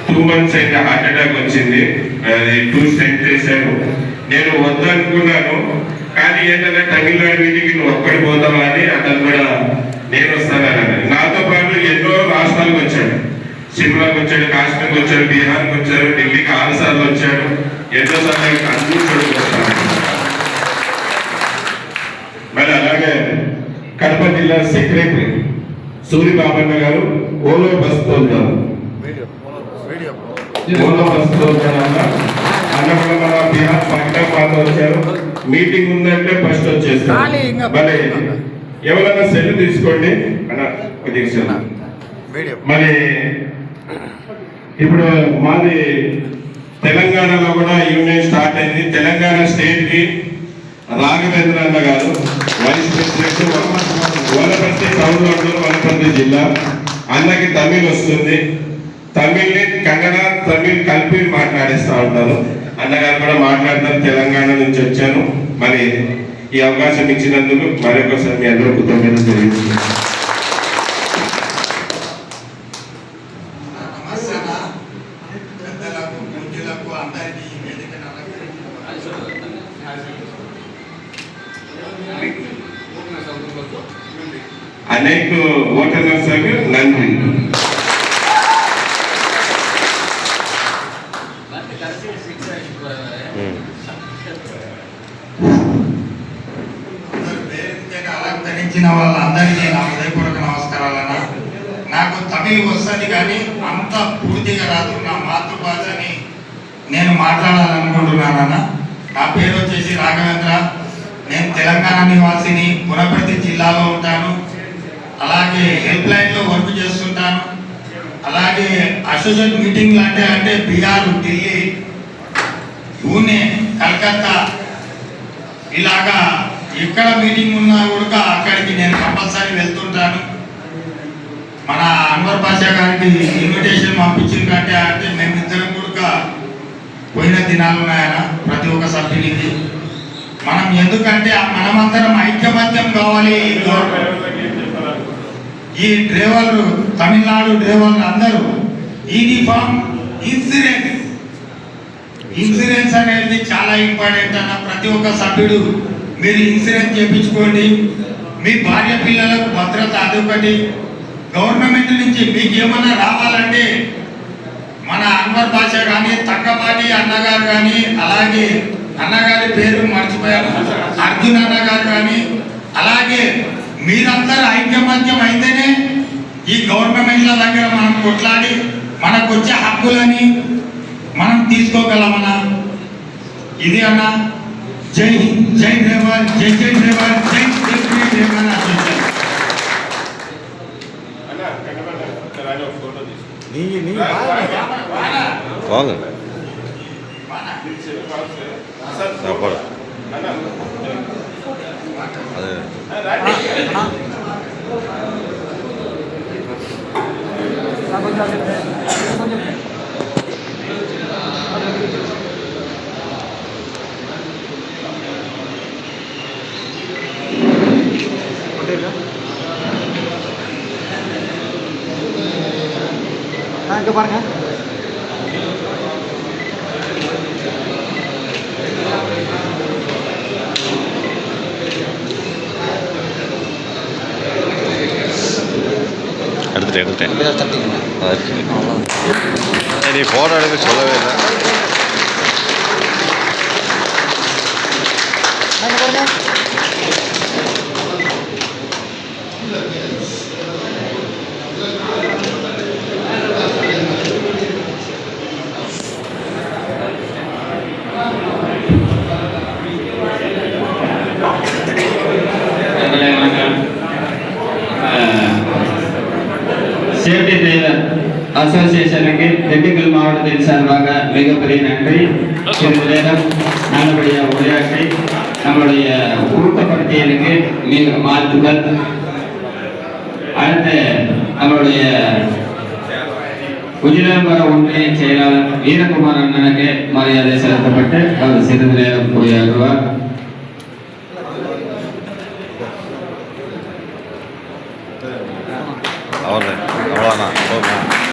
2 months అయితే heart attack వచ్చింది. 2 stent చేశారు. నేను వద్దనుకున్నాను, కానీ ఏంటంటే తమిళనాడు వీటికి నువ్వు ఒక్కడి పోతావా అని అతను కూడా నేను వస్తానని. నాతో పాటు ఎన్నో రాష్ట్రాలకు వచ్చాడు. సిమ్లాకి వచ్చాడు, కాశ్మీర్కి వచ్చాడు, బీహార్కి వచ్చాడు, ఢిల్లీకి 6 సార్లు వచ్చాడు. ఎన్నోసార్లు అన్ని వస్తాను. మరి అలాగే కడప జిల్లా సెక్రటరీ సూరిబాబన్న గారు ఓలో బస్ తోలుతారు. ఓలో బస్ తోలుతారు అన్న మన బీహార్ పక్కన పాత వచ్చారు. మీటింగ్ ఉందంటే ఫస్ట్ వచ్చేస్తారు. మరి ఎవరైనా సెల్ తీసుకోండి అన్న కొద్దిగా. మరి ఇప్పుడు మాది తెలంగాణలో కూడా యూనియన్ స్టార్ట్ అయింది. తెలంగాణ స్టేట్ కి రాఘవేంద్ర అన్న గారు వైస్ ప్రెసిడెంట్, వనపర్తి టౌన్ లో వనపర్తి జిల్లా. అన్నకి తమిళ్ వస్తుంది. తమిళ్ని కన్నడ తమిళ్ కలిపి మాట్లాడిస్తూ ఉంటారు. అన్నగారు కూడా మాట్లాడతారు. తెలంగాణ నుంచి వచ్చాను. మరి ఈ అవకాశం ఇచ్చినందుకు మరొకసారి మీ అందరూ కృతజ్ఞతలు తెలియజేస్తున్నాను. అనేక ఓటర్లకు నన్ను అలంకరించిన వాళ్ళందరికీ నా హృదయపూర్వక నమస్కారాలన్నా. నాకు తమిళ్ వస్తుంది కానీ అంత పూర్తిగా రాదు. నా మాతృభాషని నేను మాట్లాడాలనుకుంటున్నానన్న. నా పేరు వచ్చేసి రాఘవేంద్ర. నేను తెలంగాణ నివాసిని, వనపర్తి జిల్లాలో ఉంటాను. అలాగే హెల్ప్ లైన్లో వర్క్ చేస్తుంటాను. అలాగే అసోసియేట్ మీటింగ్లు అంటే బీహార్, ఢిల్లీ, పూణే, కలకత్తా ఇలాగా ఎక్కడ మీటింగ్ ఉన్నా కూడా అక్కడికి నేను కంపల్సరీ వెళ్తుంటాను. మన అన్వర్ బాషా గారికి ఇన్విటేషన్ పంపించిందంటే అంటే మేమిద్దరం కూడా పోయిన దినాలు ఉన్నాయన ప్రతి ఒక్క సభ్యునికి. మనం ఎందుకంటే మనమందరం ఐక్యమత్యం కావాలి. ఈ డ్రైవర్లు, తమిళనాడు డ్రైవర్లు అందరూ యూనిఫామ్ ఇన్సూరెన్స్ అనేది చాలా ఇంపార్టెంట్ అన్న. ప్రతి ఒక్క సభ్యుడు మీరు ఇన్సూరెన్స్ చేయించుకోండి. మీ భార్య పిల్లలకు భద్రత అదొకటి. గవర్నమెంట్ నుంచి మీకు ఏమన్నా రావాలంటే మన అన్వర్ బాషా కానీ, తక్కపాటి అన్నగారు కానీ, అలాగే అన్నగారి పేరు మర్చిపోయారు, అర్జున్ అన్నగారు కానీ, అలాగే మీరందరూ ఐక్యమత్యం అయితేనే ఈ గవర్నమెంట్ల దగ్గర మనం కొట్లాడి మనకు వచ్చే హక్కులని మనం తీసుకోగలమన్నా. ఇది అన్న. జై హింద్, జై డ్రైవర్, జై జై డ్రైవర్, జై జై డ్రైవర్ అసోసియేషన్. இங்கே பாருங்க. எடுத்துட்டேன் நீ ஃபோட்டோ எடுக்க சொல்லவே இல்லை. சேஃப்டி டிரைவர் அசோசியேஷனுக்கு திண்டுக்கல் மாவட்டத்தின் சார்பாக மிகப்பெரிய நன்றி. சிறிது நேரம் நல்லபடியாக உரையாற்றி நம்மளுடைய ஊக்கப்படுத்தியலுக்கு மிக வாழ்த்துக்கள். அடுத்து நம்மளுடைய உஜிலம்பர ஒன்றிய செயலாளர் வீரகுமார் அண்ணனுக்கு மரியாதை செலுத்தப்பட்டு அவர் சிறிது நேரம் உரையாற்றுவார்.